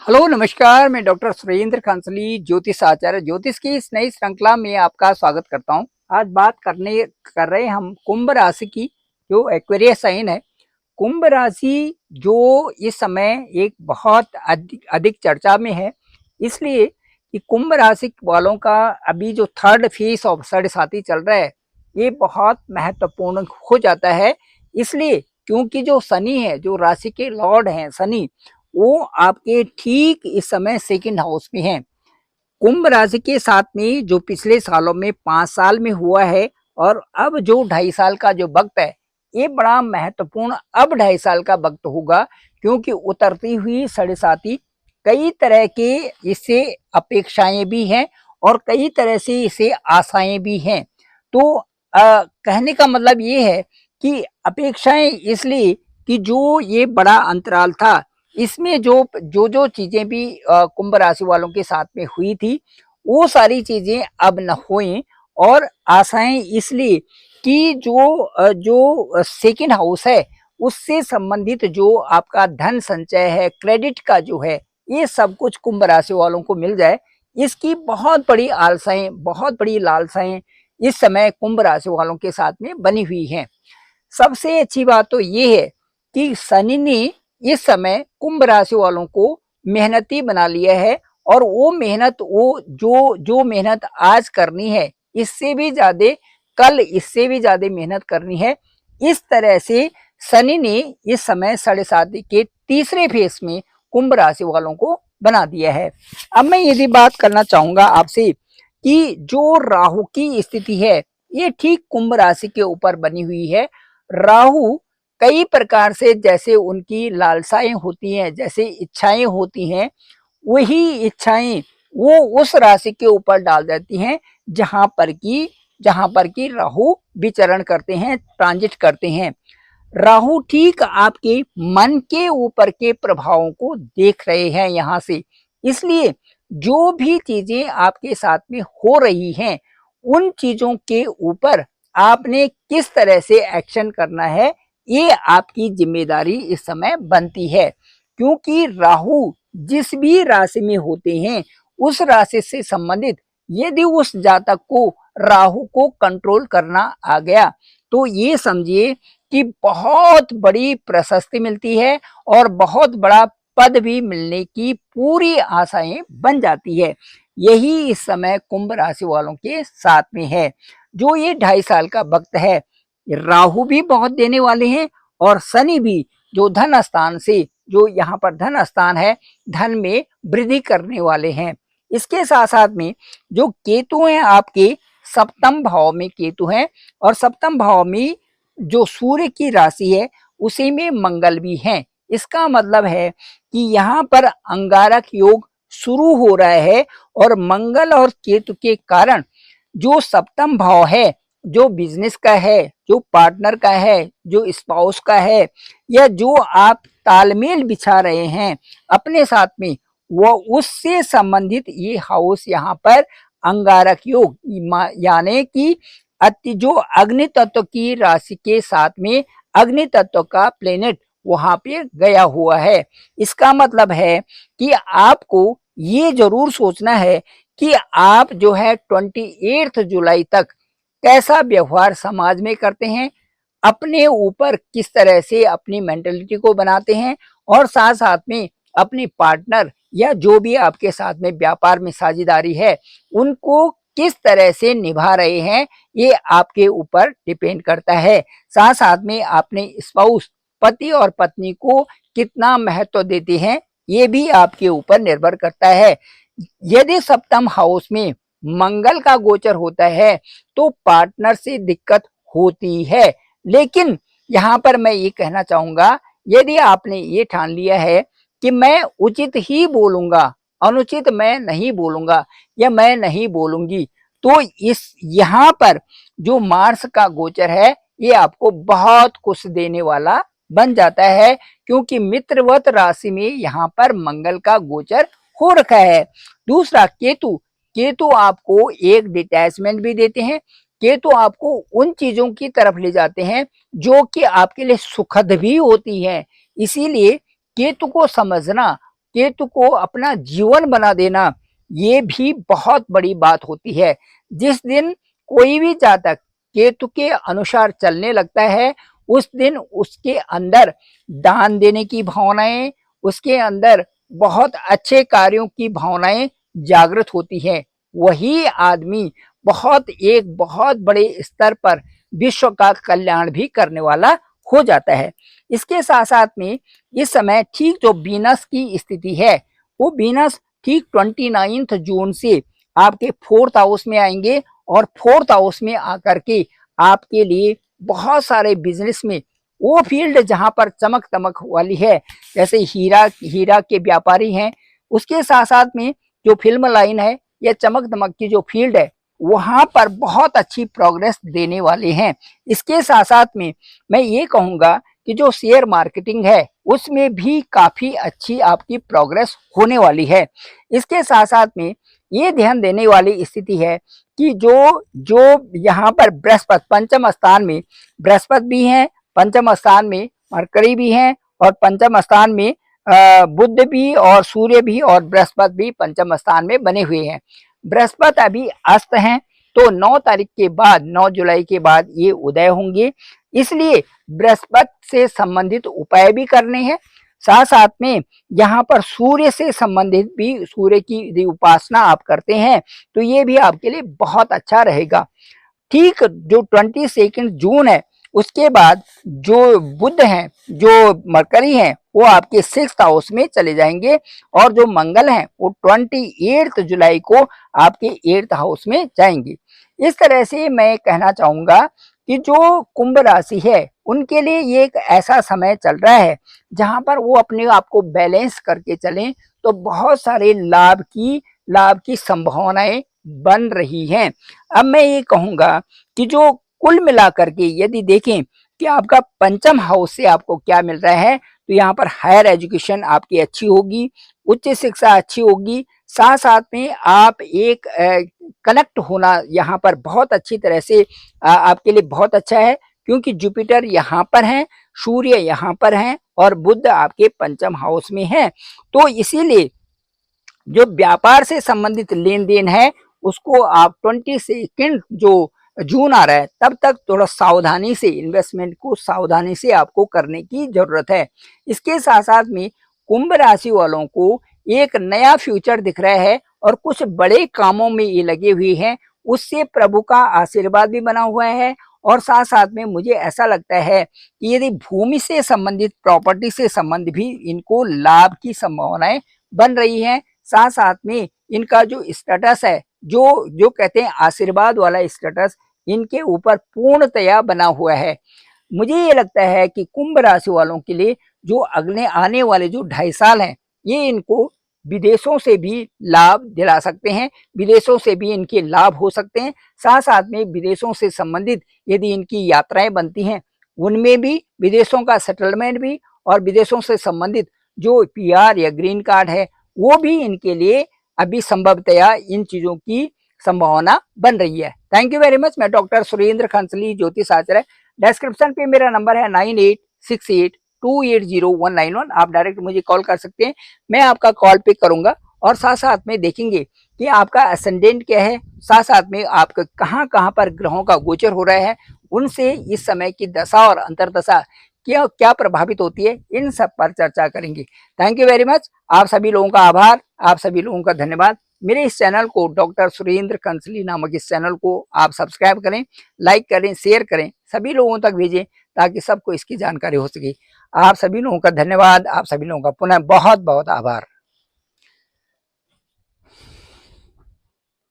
Hello नमस्कार। मैं doctor Surendra कंसली ज्योतिष आचार्य ज्योतिष की इस नई श्रृंखला में आपका स्वागत करता हूं। आज बात कर रहे हैं हम कुंभ राशि की, जो एक्वेरियस साइन है। कुंभ राशि जो इस समय एक बहुत अधिक अधिक चर्चा में है, इसलिए कि कुंभ राशि वालों का अभी जो थर्ड फेज ऑफ साढ़े चल रहा है, ये बहुत महत्वपूर्ण हो जाता है। इसलिए क्योंकि जो शनि है, जो राशि के लॉर्ड हैं शनि, वो आपके ठीक इस समय सेकंड हाउस में है। कुंभ राशि के साथ में जो पिछले सालों में 5 साल में हुआ है, और अब जो 2.5 साल का जो वक्त है, ये बड़ा महत्वपूर्ण अब 2.5 साल का वक्त होगा। क्योंकि उतरती हुई साढ़े साती कई तरह के इससे अपेक्षाएं भी हैं और कई तरह से इसे आशाएं भी हैं। तो कहने का मतलब ये है कि अपेक्षाएं इसलिए कि जो ये बड़ा अंतराल था, इसमें जो चीजें भी कुंभ राशि वालों के साथ में हुई थी, वो सारी चीजें अब न हुई। और आशाएं इसलिए कि जो सेकंड हाउस है, उससे संबंधित जो आपका धन संचय है, क्रेडिट का जो है, ये सब कुछ कुंभ राशि वालों को मिल जाए, इसकी बहुत बड़ी आलसाएं, बहुत बड़ी लालसाएं इस समय कुंभ राशि वालों के साथ में बनी हुई हैं। सबसे अच्छी बात तो ये है कि शनि ने इस समय कुंभ राशि वालों को मेहनती बना लिया है। और वो मेहनत, वो जो जो मेहनत आज करनी है, इससे भी ज्यादा कल इससे भी ज्यादा मेहनत करनी है। इस तरह से शनि ने इस समय साढ़े सात के तीसरे फेस में कुंभ राशि वालों को बना दिया है। अब मैं यदि बात करना चाहूंगा आपसे कि जो राहु की स्थिति है, ये ठीक कुंभ राशि के ऊपर बनी हुई है। राहु कई प्रकार से, जैसे उनकी लालसाएं होती हैं, जैसे इच्छाएं होती हैं, वही इच्छाएं वो उस राशि के ऊपर डाल देती हैं जहां पर की राहु विचरण करते हैं, ट्रांजिट करते हैं। राहु ठीक आपके मन के ऊपर के प्रभावों को देख रहे हैं यहां से। इसलिए जो भी चीजें आपके साथ में हो रही हैं, उन चीजों के ऊपर आपने किस तरह से एक्शन करना है, ये आपकी जिम्मेदारी इस समय बनती है। क्योंकि राहु जिस भी राशि में होते हैं, उस राशि से संबंधित यदि उस जातक को राहु को कंट्रोल करना आ गया, तो ये समझिए कि बहुत बड़ी प्रशस्ति मिलती है और बहुत बड़ा पद भी मिलने की पूरी आशाएं बन जाती है। यही इस समय कुंभ राशि वालों के साथ में है। जो ये 2.5 साल का वक्त है, राहु भी बहुत देने वाले हैं और शनि भी, जो धन स्थान से, जो यहाँ पर धन स्थान है, धन में वृद्धि करने वाले हैं। इसके साथ साथ में जो केतु हैं आपके सप्तम भाव में केतु हैं, और सप्तम भाव में जो सूर्य की राशि है, उसी में मंगल भी हैं। इसका मतलब है कि यहाँ पर अंगारक योग शुरू हो रहा है। और मंगल और केतु के कारण जो सप्तम भाव है, जो बिजनेस का है, जो पार्टनर का है, जो स्पाउस का है, या जो आप तालमेल बिछा रहे हैं अपने साथ में, वो उससे संबंधित ये हाउस यहाँ पर अंगारक योग, यानी कि जो अग्नि तत्व की राशि के साथ में अग्नि तत्व का प्लेनेट वहां पे गया हुआ है। इसका मतलब है कि आपको ये जरूर सोचना है कि आप जो है 28 जुलाई तक कैसा व्यवहार समाज में करते हैं, अपने ऊपर किस तरह से अपनी मेंटेलिटी को बनाते हैं, और साथ साथ में अपने पार्टनर या जो भी आपके साथ में व्यापार में साझेदारी है, उनको किस तरह से निभा रहे हैं, ये आपके ऊपर डिपेंड करता है। साथ साथ में आपने स्पाउस, पति और पत्नी को कितना महत्व देते हैं, ये भी आपके ऊपर निर्भर करता है। यदि सप्तम हाउस में मंगल का गोचर होता है, तो पार्टनर से दिक्कत होती है। लेकिन यहाँ पर मैं ये कहना चाहूंगा, यदि आपने ये ठान लिया है कि मैं उचित ही बोलूंगा, अनुचित मैं नहीं बोलूंगा या मैं नहीं बोलूंगी, तो इस यहाँ पर जो मार्स का गोचर है, ये आपको बहुत कुछ देने वाला बन जाता है। क्योंकि मित्रवत राशि में यहाँ पर मंगल का गोचर हो रखा है। दूसरा केतु, केतु आपको एक डिटैचमेंट भी देते हैं। केतु आपको उन चीजों की तरफ ले जाते हैं जो कि आपके लिए सुखद भी होती हैं। इसीलिए केतु को समझना केतु को अपना जीवन बना देना, ये भी बहुत बड़ी बात होती है। जिस दिन कोई भी जातक केतु के अनुसार चलने लगता है, उस दिन उसके अंदर दान देने की भावनाएं, उसके अंदर बहुत अच्छे कार्यों की भावनाएं जागृत होती हैं। वही आदमी एक बहुत बड़े स्तर पर विश्व का कल्याण भी करने वाला हो जाता है। इसके साथ साथ में इस समय ठीक जो वीनस की स्थिति है, वो वीनस ठीक 29 जून से आपके 4th हाउस में आएंगे और 4th हाउस में आकर के आपके लिए बहुत सारे बिजनेस में वो फील्ड जहां पर चमक दमक वाली है, जैसे हीरा के व्यापारी हैं, उसके साथ साथ में जो फिल्म लाइन है या चमक दमक की जो फील्ड है, वहां पर बहुत अच्छी प्रोग्रेस देने वाले हैं। इसके साथ साथ में मैं ये कहूंगा कि जो शेयर मार्केटिंग है, उसमें भी काफी अच्छी आपकी प्रोग्रेस होने वाली है। इसके साथ साथ में ये ध्यान देने वाली स्थिति है कि जो जो यहाँ पर बृहस्पति पंचम स्थान में बृहस्पति भी हैं, पंचम स्थान में मरकरी भी हैं और पंचम स्थान में बुध भी और सूर्य भी और बृहस्पति भी पंचम स्थान में बने हुए हैं। बृहस्पति अभी अस्त हैं, तो 9 तारीख के बाद 9 जुलाई के बाद ये उदय होंगे, इसलिए बृहस्पति से संबंधित उपाय भी करने हैं। साथ साथ में यहाँ पर सूर्य से संबंधित भी, सूर्य की यदि उपासना आप करते हैं तो ये भी आपके लिए बहुत अच्छा रहेगा। ठीक जो 22 जून है, उसके बाद जो बुध हैं, जो मरकरी हैं, वो आपके 6th हाउस में चले जाएंगे और जो मंगल हैं वो 28 जुलाई को आपके 8th हाउस में जाएंगे। इस तरह से मैं कहना चाहूंगा कि जो कुंभ राशि है, उनके लिए ये एक ऐसा समय चल रहा है जहां पर वो अपने आप को बैलेंस करके चलें तो बहुत सारे लाभ की संभावनाएं बन रही हैं। अब मैं ये कहूंगा कि जो कुल मिलाकर के यदि देखें कि आपका पंचम हाउस से आपको क्या मिल रहा है, तो यहाँ पर हायर एजुकेशन आपकी अच्छी होगी, उच्च शिक्षा अच्छी होगी, साथ साथ में आप एक कनेक्ट होना यहाँ पर बहुत अच्छी तरह से आपके लिए बहुत अच्छा है, क्योंकि जुपिटर यहाँ पर है, सूर्य यहाँ पर है और बुध आपके पंचम हाउस में है। तो इसीलिए जो व्यापार से संबंधित लेन देन है, उसको आप 22 जो जून आ रहा है तब तक थोड़ा सावधानी से, इन्वेस्टमेंट को सावधानी से आपको करने की जरूरत है। इसके साथ साथ में कुंभ राशि वालों को एक नया फ्यूचर दिख रहा है और कुछ बड़े कामों में ये लगे हुए हैं, उससे प्रभु का आशीर्वाद भी बना हुआ है। और साथ साथ में मुझे ऐसा लगता है कि यदि भूमि से संबंधित, प्रॉपर्टी से संबंधित भी इनको लाभ की संभावनाएं बन रही हैं। साथ साथ में इनका जो स्टेटस है, जो कहते हैं आशीर्वाद वाला स्टेटस, इनके ऊपर पूर्णतया बना हुआ है। मुझे ये लगता है कि कुंभ राशि वालों के लिए जो अगले आने वाले जो 2.5 साल हैं, ये इनको विदेशों से भी लाभ दिला सकते हैं, विदेशों से भी इनके लाभ हो सकते हैं। साथ साथ में विदेशों से संबंधित यदि इनकी यात्राएं बनती हैं, उनमें भी विदेशों का सेटलमेंट भी और विदेशों से संबंधित जो PR या ग्रीन कार्ड है, वो भी इनके लिए अभी संभवतया इन चीजों की संभावना बन रही है। Thank you very much. मैं डॉक्टर सुरेंद्र खंसली, ज्योतिष आचार्य। डिस्क्रिप्शन पे मेरा नंबर है 9868280191। आप डायरेक्ट मुझे कॉल कर सकते हैं, मैं आपका कॉल पिक करूंगा और साथ साथ में देखेंगे कि आपका असेंडेंट क्या है, साथ साथ में आपका कहाँ कहाँ पर ग्रहों का गोचर हो रहा है, उनसे इस समय की दशा और अंतरदशा क्या क्या प्रभावित होती है, इन सब पर चर्चा करेंगे। Thank you very much. आप सभी लोगों का आभार, आप सभी लोगों का धन्यवाद। मेरे इस चैनल को, डॉक्टर सुरेंद्र कंसली नामक इस चैनल को आप सब्सक्राइब करें, लाइक करें, शेयर करें, सभी लोगों तक भेजें ताकि सबको इसकी जानकारी हो सके। आप सभी लोगों का धन्यवाद, आप सभी लोगों का पुनः बहुत बहुत आभार।